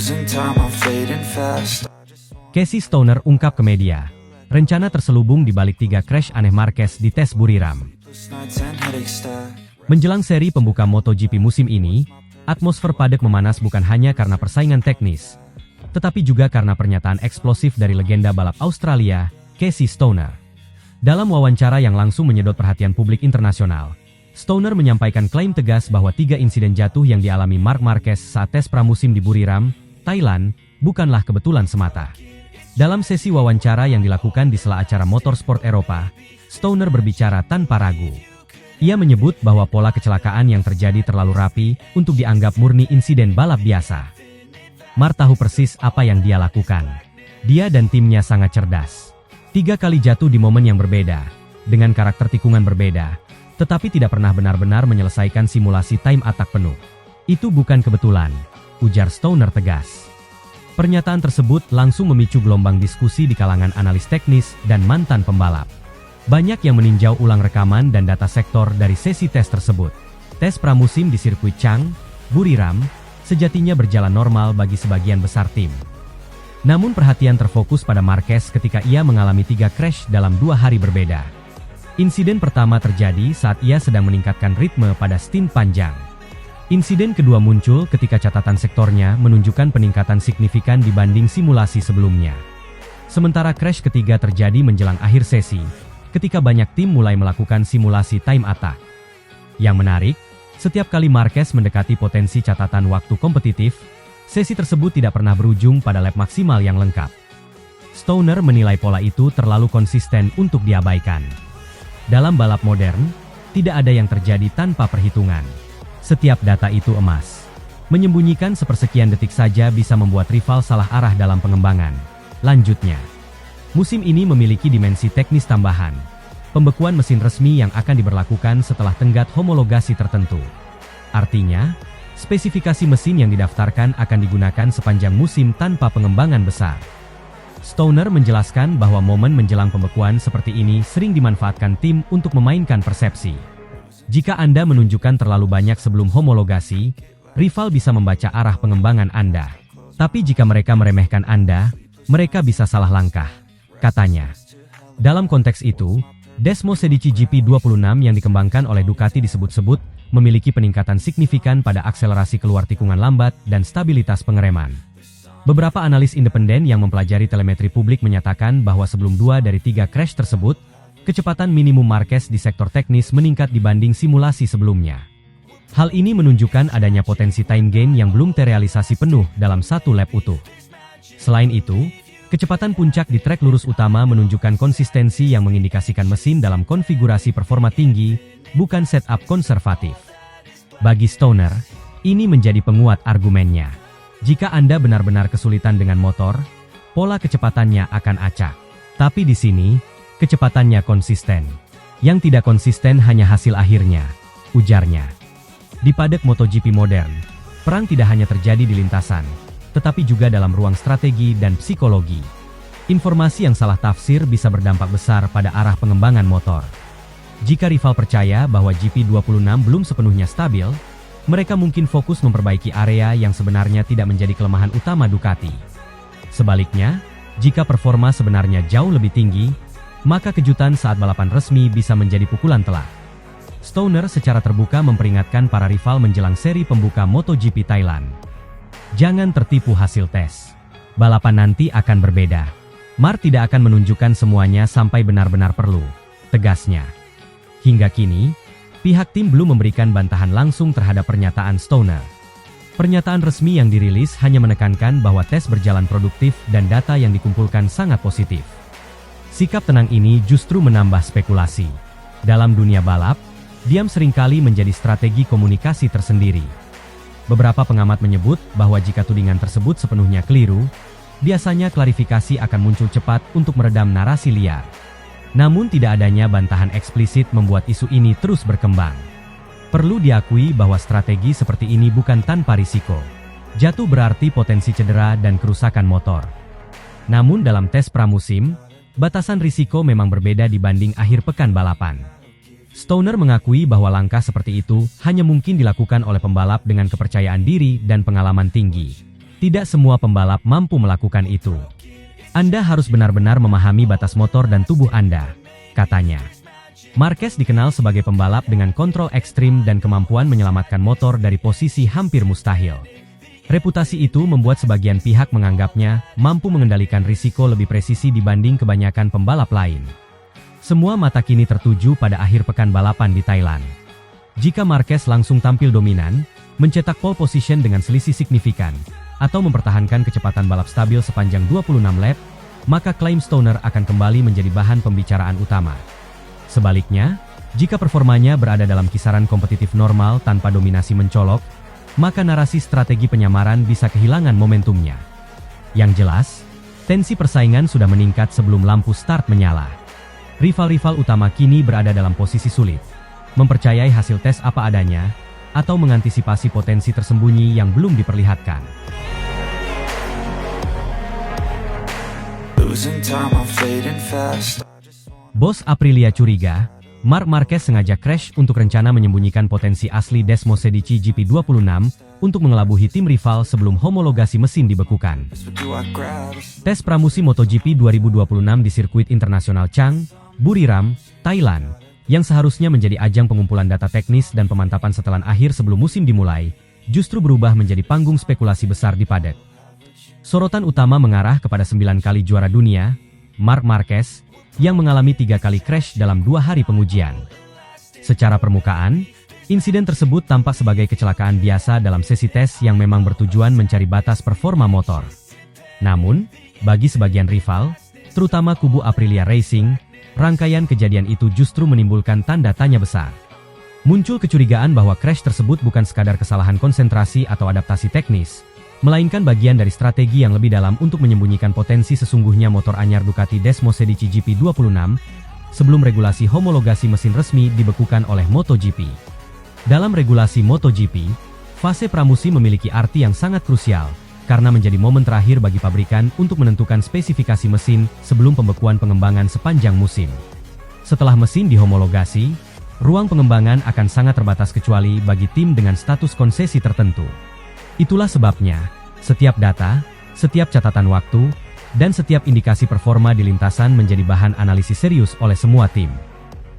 losing time, I'm fading fast. Casey Stoner ungkap ke media, rencana terselubung di balik 3 crash aneh Marquez di tes Buriram. Menjelang seri pembuka MotoGP musim ini, atmosfer padek memanas bukan hanya karena persaingan teknis, tetapi juga karena pernyataan eksplosif dari legenda balap Australia, Casey Stoner. Dalam wawancara yang langsung menyedot perhatian publik internasional, Stoner menyampaikan klaim tegas bahwa 3 insiden jatuh yang dialami Marc Marquez saat tes pramusim di Buriram, Thailand, bukanlah kebetulan semata. Dalam sesi wawancara yang dilakukan di sela acara Motorsport Eropa, Stoner berbicara tanpa ragu. Ia menyebut bahwa pola kecelakaan yang terjadi terlalu rapi untuk dianggap murni insiden balap biasa. Marc tahu persis apa yang dia lakukan. Dia dan timnya sangat cerdas. 3 kali jatuh di momen yang berbeda, dengan karakter tikungan berbeda, tetapi tidak pernah benar-benar menyelesaikan simulasi time attack penuh. Itu bukan kebetulan, ujar Stoner tegas. Pernyataan tersebut langsung memicu gelombang diskusi di kalangan analis teknis dan mantan pembalap. Banyak yang meninjau ulang rekaman dan data sektor dari sesi tes tersebut. Tes pramusim di sirkuit Chang, Buriram, sejatinya berjalan normal bagi sebagian besar tim. Namun perhatian terfokus pada Marquez ketika ia mengalami 3 crash dalam 2 hari berbeda. Insiden pertama terjadi saat ia sedang meningkatkan ritme pada stint panjang. Insiden kedua muncul ketika catatan sektornya menunjukkan peningkatan signifikan dibanding simulasi sebelumnya. Sementara crash ketiga terjadi menjelang akhir sesi, ketika banyak tim mulai melakukan simulasi time attack. Yang menarik, setiap kali Marquez mendekati potensi catatan waktu kompetitif, sesi tersebut tidak pernah berujung pada lap maksimal yang lengkap. Stoner menilai pola itu terlalu konsisten untuk diabaikan. Dalam balap modern, tidak ada yang terjadi tanpa perhitungan. Setiap data itu emas. Menyembunyikan sepersekian detik saja bisa membuat rival salah arah dalam pengembangan. Lanjutnya, musim ini memiliki dimensi teknis tambahan. Pembekuan mesin resmi yang akan diberlakukan setelah tenggat homologasi tertentu. Artinya, spesifikasi mesin yang didaftarkan akan digunakan sepanjang musim tanpa pengembangan besar. Stoner menjelaskan bahwa momen menjelang pembekuan seperti ini sering dimanfaatkan tim untuk memainkan persepsi. Jika Anda menunjukkan terlalu banyak sebelum homologasi, rival bisa membaca arah pengembangan Anda. Tapi jika mereka meremehkan Anda, mereka bisa salah langkah, katanya. Dalam konteks itu, Desmo Sedici GP26 yang dikembangkan oleh Ducati disebut-sebut memiliki peningkatan signifikan pada akselerasi keluar tikungan lambat dan stabilitas pengereman. Beberapa analis independen yang mempelajari telemetri publik menyatakan bahwa sebelum 2 dari 3 crash tersebut, kecepatan minimum Marquez di sektor teknis meningkat dibanding simulasi sebelumnya. Hal ini menunjukkan adanya potensi time gain yang belum terrealisasi penuh dalam 1 lap utuh. Selain itu, kecepatan puncak di trek lurus utama menunjukkan konsistensi yang mengindikasikan mesin dalam konfigurasi performa tinggi, bukan setup konservatif. Bagi Stoner, ini menjadi penguat argumennya. Jika Anda benar-benar kesulitan dengan motor, pola kecepatannya akan acak. Tapi di sini, kecepatannya konsisten. Yang tidak konsisten hanya hasil akhirnya, ujarnya. Di paddock MotoGP modern, perang tidak hanya terjadi di lintasan, tetapi juga dalam ruang strategi dan psikologi. Informasi yang salah tafsir bisa berdampak besar pada arah pengembangan motor. Jika rival percaya bahwa GP26 belum sepenuhnya stabil, mereka mungkin fokus memperbaiki area yang sebenarnya tidak menjadi kelemahan utama Ducati. Sebaliknya, jika performa sebenarnya jauh lebih tinggi, maka kejutan saat balapan resmi bisa menjadi pukulan telak. Stoner secara terbuka memperingatkan para rival menjelang seri pembuka MotoGP Thailand. Jangan tertipu hasil tes. Balapan nanti akan berbeda. Marc tidak akan menunjukkan semuanya sampai benar-benar perlu, tegasnya. Hingga kini, pihak tim belum memberikan bantahan langsung terhadap pernyataan Stoner. Pernyataan resmi yang dirilis hanya menekankan bahwa tes berjalan produktif dan data yang dikumpulkan sangat positif. Sikap tenang ini justru menambah spekulasi. Dalam dunia balap, diam seringkali menjadi strategi komunikasi tersendiri. Beberapa pengamat menyebut bahwa jika tudingan tersebut sepenuhnya keliru, biasanya klarifikasi akan muncul cepat untuk meredam narasi liar. Namun tidak adanya bantahan eksplisit membuat isu ini terus berkembang. Perlu diakui bahwa strategi seperti ini bukan tanpa risiko. Jatuh berarti potensi cedera dan kerusakan motor. Namun dalam tes pramusim, batasan risiko memang berbeda dibanding akhir pekan balapan. Stoner mengakui bahwa langkah seperti itu hanya mungkin dilakukan oleh pembalap dengan kepercayaan diri dan pengalaman tinggi. Tidak semua pembalap mampu melakukan itu. Anda harus benar-benar memahami batas motor dan tubuh Anda, katanya. Marquez dikenal sebagai pembalap dengan kontrol ekstrim dan kemampuan menyelamatkan motor dari posisi hampir mustahil. Reputasi itu membuat sebagian pihak menganggapnya mampu mengendalikan risiko lebih presisi dibanding kebanyakan pembalap lain. Semua mata kini tertuju pada akhir pekan balapan di Thailand. Jika Marquez langsung tampil dominan, mencetak pole position dengan selisih signifikan, atau mempertahankan kecepatan balap stabil sepanjang 26 lap, maka klaim Stoner akan kembali menjadi bahan pembicaraan utama. Sebaliknya, jika performanya berada dalam kisaran kompetitif normal tanpa dominasi mencolok, maka narasi strategi penyamaran bisa kehilangan momentumnya. Yang jelas, tensi persaingan sudah meningkat sebelum lampu start menyala. Rival-rival utama kini berada dalam posisi sulit, mempercayai hasil tes apa adanya, atau mengantisipasi potensi tersembunyi yang belum diperlihatkan. Bos Aprilia curiga, Marc Marquez sengaja crash untuk rencana menyembunyikan potensi asli Desmos Medici GP26 untuk mengelabuhi tim rival sebelum homologasi mesin dibekukan. Tes pramusim MotoGP 2026 di sirkuit internasional Chang, Buriram, Thailand, yang seharusnya menjadi ajang pengumpulan data teknis dan pemantapan setelan akhir sebelum musim dimulai, justru berubah menjadi panggung spekulasi besar di paddock. Sorotan utama mengarah kepada 9 kali juara dunia, Marc Marquez, yang mengalami 3 kali crash dalam 2 hari pengujian. Secara permukaan, insiden tersebut tampak sebagai kecelakaan biasa dalam sesi tes yang memang bertujuan mencari batas performa motor. Namun, bagi sebagian rival, terutama kubu Aprilia Racing, rangkaian kejadian itu justru menimbulkan tanda tanya besar. Muncul kecurigaan bahwa crash tersebut bukan sekadar kesalahan konsentrasi atau adaptasi teknis, melainkan bagian dari strategi yang lebih dalam untuk menyembunyikan potensi sesungguhnya motor anyar Ducati Desmos Medici GP26 sebelum regulasi homologasi mesin resmi dibekukan oleh MotoGP. Dalam regulasi MotoGP, fase pramusim memiliki arti yang sangat krusial karena menjadi momen terakhir bagi pabrikan untuk menentukan spesifikasi mesin sebelum pembekuan pengembangan sepanjang musim. Setelah mesin dihomologasi, ruang pengembangan akan sangat terbatas kecuali bagi tim dengan status konsesi tertentu. Itulah sebabnya, setiap data, setiap catatan waktu, dan setiap indikasi performa di lintasan menjadi bahan analisis serius oleh semua tim.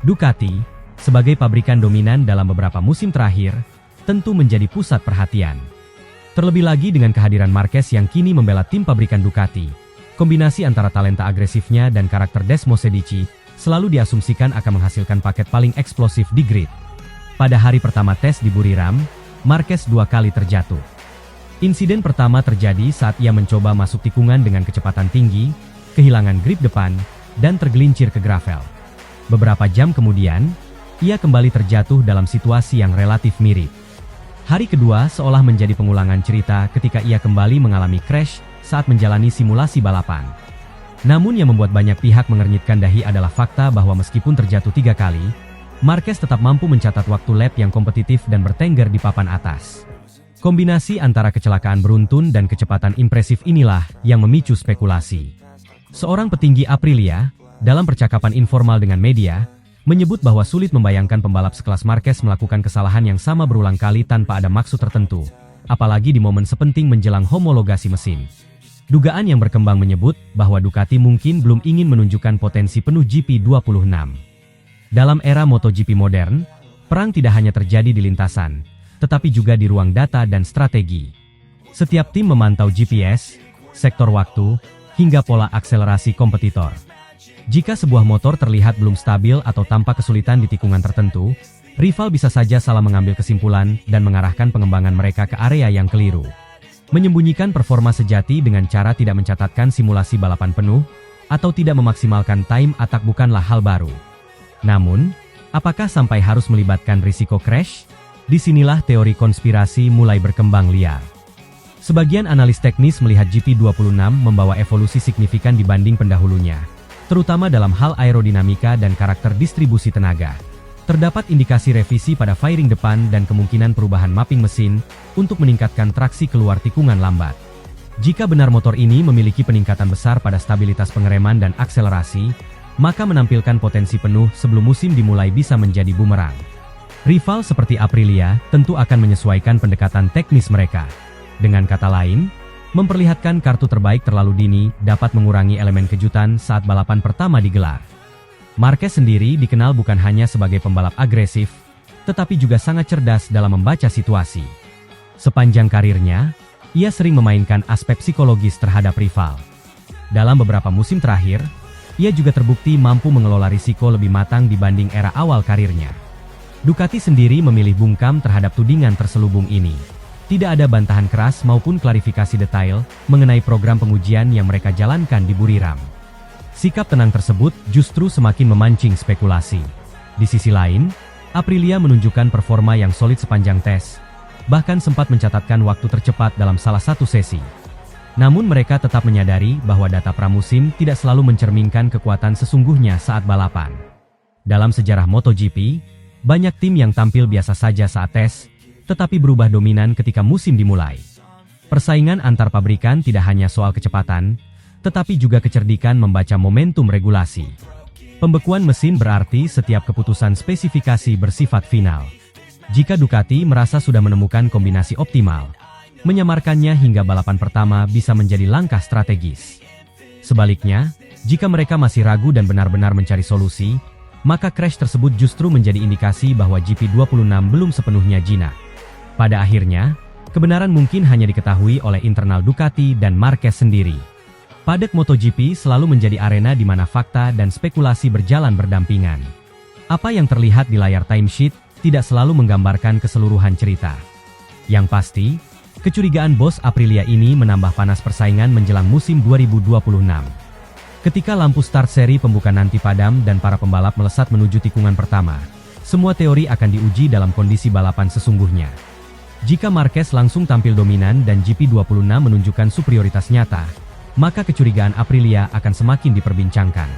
Ducati, sebagai pabrikan dominan dalam beberapa musim terakhir, tentu menjadi pusat perhatian. Terlebih lagi dengan kehadiran Marquez yang kini membela tim pabrikan Ducati, kombinasi antara talenta agresifnya dan karakter Desmos Medici selalu diasumsikan akan menghasilkan paket paling eksplosif di grid. Pada hari pertama tes di Buriram, Marquez 2 kali terjatuh. Insiden pertama terjadi saat ia mencoba masuk tikungan dengan kecepatan tinggi, kehilangan grip depan, dan tergelincir ke gravel. Beberapa jam kemudian, ia kembali terjatuh dalam situasi yang relatif mirip. Hari kedua seolah menjadi pengulangan cerita ketika ia kembali mengalami crash saat menjalani simulasi balapan. Namun yang membuat banyak pihak mengernyitkan dahi adalah fakta bahwa meskipun terjatuh 3 kali, Marquez tetap mampu mencatat waktu lap yang kompetitif dan bertengger di papan atas. Kombinasi antara kecelakaan beruntun dan kecepatan impresif inilah yang memicu spekulasi. Seorang petinggi Aprilia, dalam percakapan informal dengan media, menyebut bahwa sulit membayangkan pembalap sekelas Marquez melakukan kesalahan yang sama berulang kali tanpa ada maksud tertentu, apalagi di momen sepenting menjelang homologasi mesin. Dugaan yang berkembang menyebut bahwa Ducati mungkin belum ingin menunjukkan potensi penuh GP26. Dalam era MotoGP modern, perang tidak hanya terjadi di lintasan, tetapi juga di ruang data dan strategi. Setiap tim memantau GPS, sektor waktu, hingga pola akselerasi kompetitor. Jika sebuah motor terlihat belum stabil atau tampak kesulitan di tikungan tertentu, rival bisa saja salah mengambil kesimpulan dan mengarahkan pengembangan mereka ke area yang keliru. Menyembunyikan performa sejati dengan cara tidak mencatatkan simulasi balapan penuh, atau tidak memaksimalkan time attack bukanlah hal baru. Namun, apakah sampai harus melibatkan risiko crash? Disinilah teori konspirasi mulai berkembang liar. Sebagian analis teknis melihat GP26 membawa evolusi signifikan dibanding pendahulunya, terutama dalam hal aerodinamika dan karakter distribusi tenaga. Terdapat indikasi revisi pada fairing depan dan kemungkinan perubahan mapping mesin untuk meningkatkan traksi keluar tikungan lambat. Jika benar motor ini memiliki peningkatan besar pada stabilitas pengereman dan akselerasi, maka menampilkan potensi penuh sebelum musim dimulai bisa menjadi bumerang. Rival seperti Aprilia tentu akan menyesuaikan pendekatan teknis mereka. Dengan kata lain, Memperlihatkan kartu terbaik terlalu dini dapat mengurangi elemen kejutan saat balapan pertama digelar. Marquez sendiri dikenal bukan hanya sebagai pembalap agresif, tetapi juga sangat cerdas dalam membaca situasi. Sepanjang karirnya, ia sering memainkan aspek psikologis terhadap rival. Dalam beberapa musim terakhir, ia juga terbukti mampu mengelola risiko lebih matang dibanding era awal karirnya. Ducati sendiri memilih bungkam terhadap tudingan terselubung ini. Tidak ada bantahan keras maupun klarifikasi detail mengenai program pengujian yang mereka jalankan di Buriram. Sikap tenang tersebut justru semakin memancing spekulasi. Di sisi lain, Aprilia menunjukkan performa yang solid sepanjang tes, bahkan sempat mencatatkan waktu tercepat dalam salah satu sesi. Namun mereka tetap menyadari bahwa data pramusim tidak selalu mencerminkan kekuatan sesungguhnya saat balapan. Dalam sejarah MotoGP, banyak tim yang tampil biasa saja saat tes, tetapi berubah dominan ketika musim dimulai. Persaingan antar pabrikan tidak hanya soal kecepatan, tetapi juga kecerdikan membaca momentum regulasi. Pembekuan mesin berarti setiap keputusan spesifikasi bersifat final. Jika Ducati merasa sudah menemukan kombinasi optimal, menyamarkannya hingga balapan pertama bisa menjadi langkah strategis. Sebaliknya, jika mereka masih ragu dan benar-benar mencari solusi, maka crash tersebut justru menjadi indikasi bahwa GP26 belum sepenuhnya jinak. Pada akhirnya, kebenaran mungkin hanya diketahui oleh internal Ducati dan Marquez sendiri. Paddock MotoGP selalu menjadi arena di mana fakta dan spekulasi berjalan berdampingan. Apa yang terlihat di layar timesheet tidak selalu menggambarkan keseluruhan cerita. Yang pasti, kecurigaan bos Aprilia ini menambah panas persaingan menjelang musim 2026. Ketika lampu start seri pembuka nanti padam dan para pembalap melesat menuju tikungan pertama, semua teori akan diuji dalam kondisi balapan sesungguhnya. Jika Marquez langsung tampil dominan dan GP26 menunjukkan superioritas nyata, maka kecurigaan Aprilia akan semakin diperbincangkan.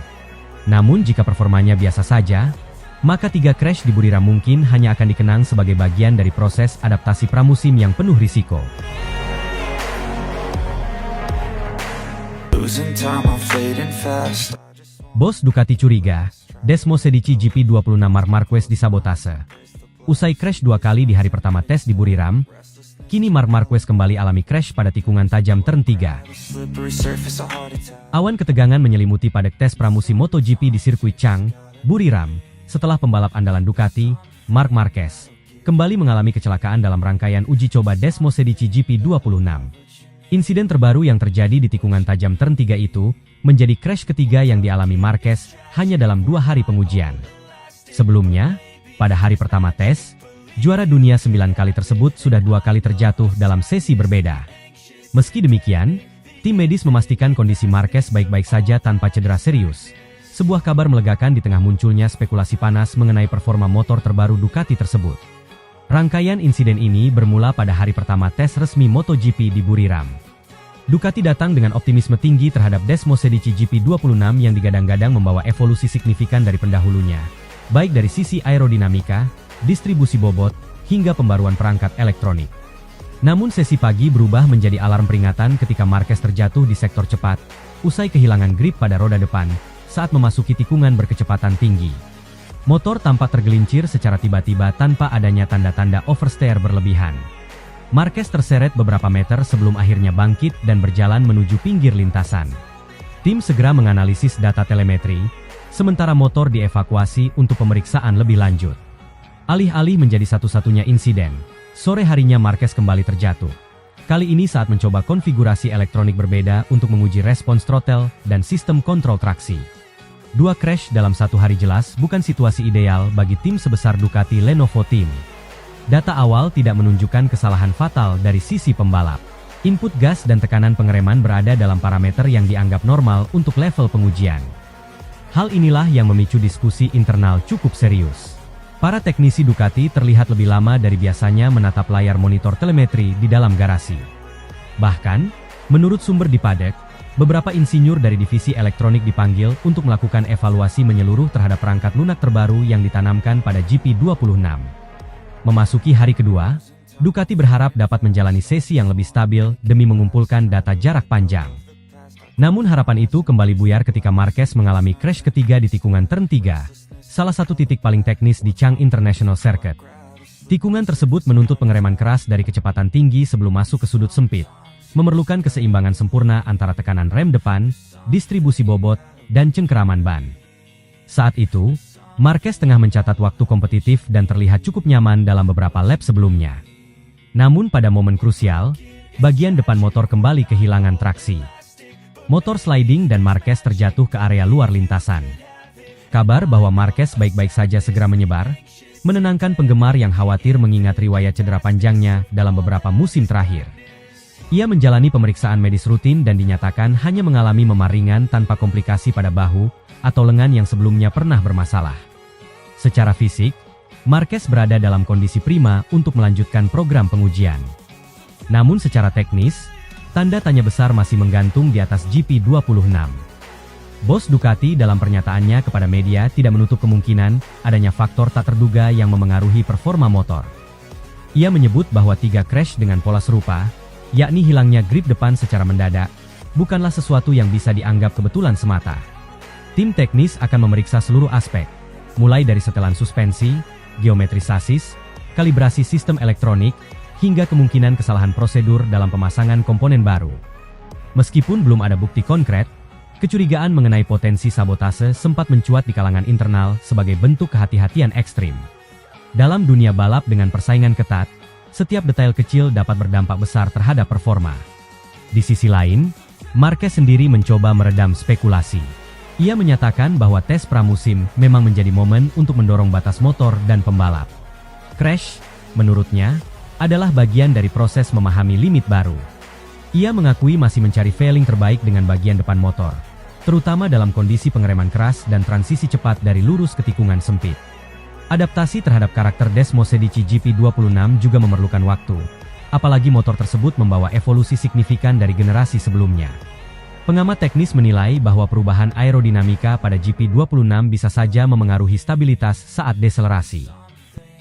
Namun jika performanya biasa saja, maka 3 crash di Buriram mungkin hanya akan dikenang sebagai bagian dari proses adaptasi pramusim yang penuh risiko. Bos Ducati curiga, Desmosedici GP26 Marc Marquez disabotase. Usai crash 2 kali di hari pertama tes di Buriram, kini Marc Marquez kembali alami crash pada tikungan tajam turn 3. Awan ketegangan menyelimuti paddock tes pramusim MotoGP di sirkuit Chang, Buriram, setelah pembalap andalan Ducati, Marc Marquez, kembali mengalami kecelakaan dalam rangkaian uji coba Desmosedici GP26. Insiden terbaru yang terjadi di tikungan tajam turn 3 itu, menjadi crash ketiga yang dialami Marquez hanya dalam 2 hari pengujian. Sebelumnya, pada hari pertama tes, juara dunia 9 kali tersebut sudah 2 kali terjatuh dalam sesi berbeda. Meski demikian, tim medis memastikan kondisi Marquez baik-baik saja tanpa cedera serius. Sebuah kabar melegakan di tengah munculnya spekulasi panas mengenai performa motor terbaru Ducati tersebut. Rangkaian insiden ini bermula pada hari pertama tes resmi MotoGP di Buriram. Ducati datang dengan optimisme tinggi terhadap Desmosedici GP26 yang digadang-gadang membawa evolusi signifikan dari pendahulunya, baik dari sisi aerodinamika, distribusi bobot, hingga pembaruan perangkat elektronik. Namun sesi pagi berubah menjadi alarm peringatan ketika Marquez terjatuh di sektor cepat, usai kehilangan grip pada roda depan, saat memasuki tikungan berkecepatan tinggi. Motor tampak tergelincir secara tiba-tiba tanpa adanya tanda-tanda oversteer berlebihan. Marquez terseret beberapa meter sebelum akhirnya bangkit dan berjalan menuju pinggir lintasan. Tim segera menganalisis data telemetri, sementara motor dievakuasi untuk pemeriksaan lebih lanjut. Alih-alih menjadi satu-satunya insiden, sore harinya Marquez kembali terjatuh. Kali ini saat mencoba konfigurasi elektronik berbeda untuk menguji respons throttle dan sistem kontrol traksi. 2 crash dalam 1 hari jelas bukan situasi ideal bagi tim sebesar Ducati Lenovo Team. Data awal tidak menunjukkan kesalahan fatal dari sisi pembalap. Input gas dan tekanan pengereman berada dalam parameter yang dianggap normal untuk level pengujian. Hal inilah yang memicu diskusi internal cukup serius. Para teknisi Ducati terlihat lebih lama dari biasanya menatap layar monitor telemetri di dalam garasi. Bahkan, menurut sumber di paddock, beberapa insinyur dari divisi elektronik dipanggil untuk melakukan evaluasi menyeluruh terhadap perangkat lunak terbaru yang ditanamkan pada GP26. Memasuki hari kedua, Ducati berharap dapat menjalani sesi yang lebih stabil demi mengumpulkan data jarak panjang. Namun harapan itu kembali buyar ketika Marquez mengalami crash ketiga di tikungan turn 3, salah satu titik paling teknis di Chang International Circuit. Tikungan tersebut menuntut pengereman keras dari kecepatan tinggi sebelum masuk ke sudut sempit, memerlukan keseimbangan sempurna antara tekanan rem depan, distribusi bobot, dan cengkeraman ban. Saat itu, Marquez tengah mencatat waktu kompetitif dan terlihat cukup nyaman dalam beberapa lap sebelumnya. Namun pada momen krusial, bagian depan motor kembali kehilangan traksi. Motor sliding dan Marquez terjatuh ke area luar lintasan. Kabar bahwa Marquez baik-baik saja segera menyebar, menenangkan penggemar yang khawatir mengingat riwayat cedera panjangnya dalam beberapa musim terakhir. Ia menjalani pemeriksaan medis rutin dan dinyatakan hanya mengalami memar ringan tanpa komplikasi pada bahu atau lengan yang sebelumnya pernah bermasalah. Secara fisik, Marquez berada dalam kondisi prima untuk melanjutkan program pengujian. Namun secara teknis, tanda tanya besar masih menggantung di atas GP26. Bos Ducati dalam pernyataannya kepada media tidak menutup kemungkinan adanya faktor tak terduga yang memengaruhi performa motor. Ia menyebut bahwa 3 crash dengan pola serupa, yakni hilangnya grip depan secara mendadak, bukanlah sesuatu yang bisa dianggap kebetulan semata. Tim teknis akan memeriksa seluruh aspek, mulai dari setelan suspensi, geometri sasis, kalibrasi sistem elektronik, hingga kemungkinan kesalahan prosedur dalam pemasangan komponen baru. Meskipun belum ada bukti konkret, kecurigaan mengenai potensi sabotase sempat mencuat di kalangan internal sebagai bentuk kehati-hatian ekstrim. Dalam dunia balap dengan persaingan ketat, setiap detail kecil dapat berdampak besar terhadap performa. Di sisi lain, Marquez sendiri mencoba meredam spekulasi. Ia menyatakan bahwa tes pramusim memang menjadi momen untuk mendorong batas motor dan pembalap. Crash, menurutnya, adalah bagian dari proses memahami limit baru. Ia mengakui masih mencari failing terbaik dengan bagian depan motor, terutama dalam kondisi pengereman keras dan transisi cepat dari lurus ke tikungan sempit. Adaptasi terhadap karakter Desmosedici GP26 juga memerlukan waktu, apalagi motor tersebut membawa evolusi signifikan dari generasi sebelumnya. Pengamat teknis menilai bahwa perubahan aerodinamika pada GP26 bisa saja memengaruhi stabilitas saat deselerasi.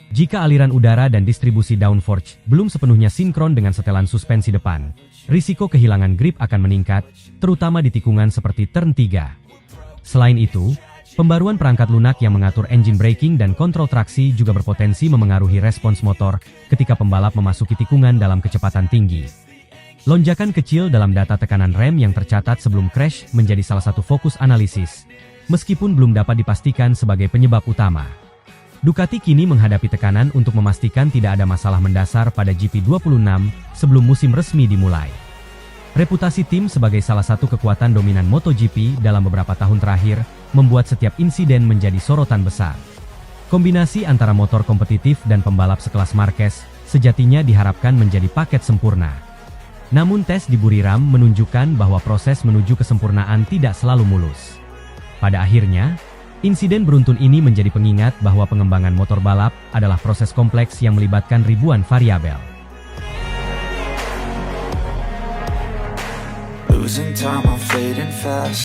Jika aliran udara dan distribusi downforce belum sepenuhnya sinkron dengan setelan suspensi depan, risiko kehilangan grip akan meningkat, terutama di tikungan seperti turn 3. Selain itu, pembaruan perangkat lunak yang mengatur engine braking dan kontrol traksi juga berpotensi memengaruhi respons motor ketika pembalap memasuki tikungan dalam kecepatan tinggi. Lonjakan kecil dalam data tekanan rem yang tercatat sebelum crash menjadi salah satu fokus analisis, meskipun belum dapat dipastikan sebagai penyebab utama. Ducati kini menghadapi tekanan untuk memastikan tidak ada masalah mendasar pada GP26 sebelum musim resmi dimulai. Reputasi tim sebagai salah satu kekuatan dominan MotoGP dalam beberapa tahun terakhir membuat setiap insiden menjadi sorotan besar. Kombinasi antara motor kompetitif dan pembalap sekelas Marquez sejatinya diharapkan menjadi paket sempurna. Namun tes di Buriram menunjukkan bahwa proses menuju kesempurnaan tidak selalu mulus. Pada akhirnya, insiden beruntun ini menjadi pengingat bahwa pengembangan motor balap adalah proses kompleks yang melibatkan ribuan variabel. Losing time, I'm fading fast.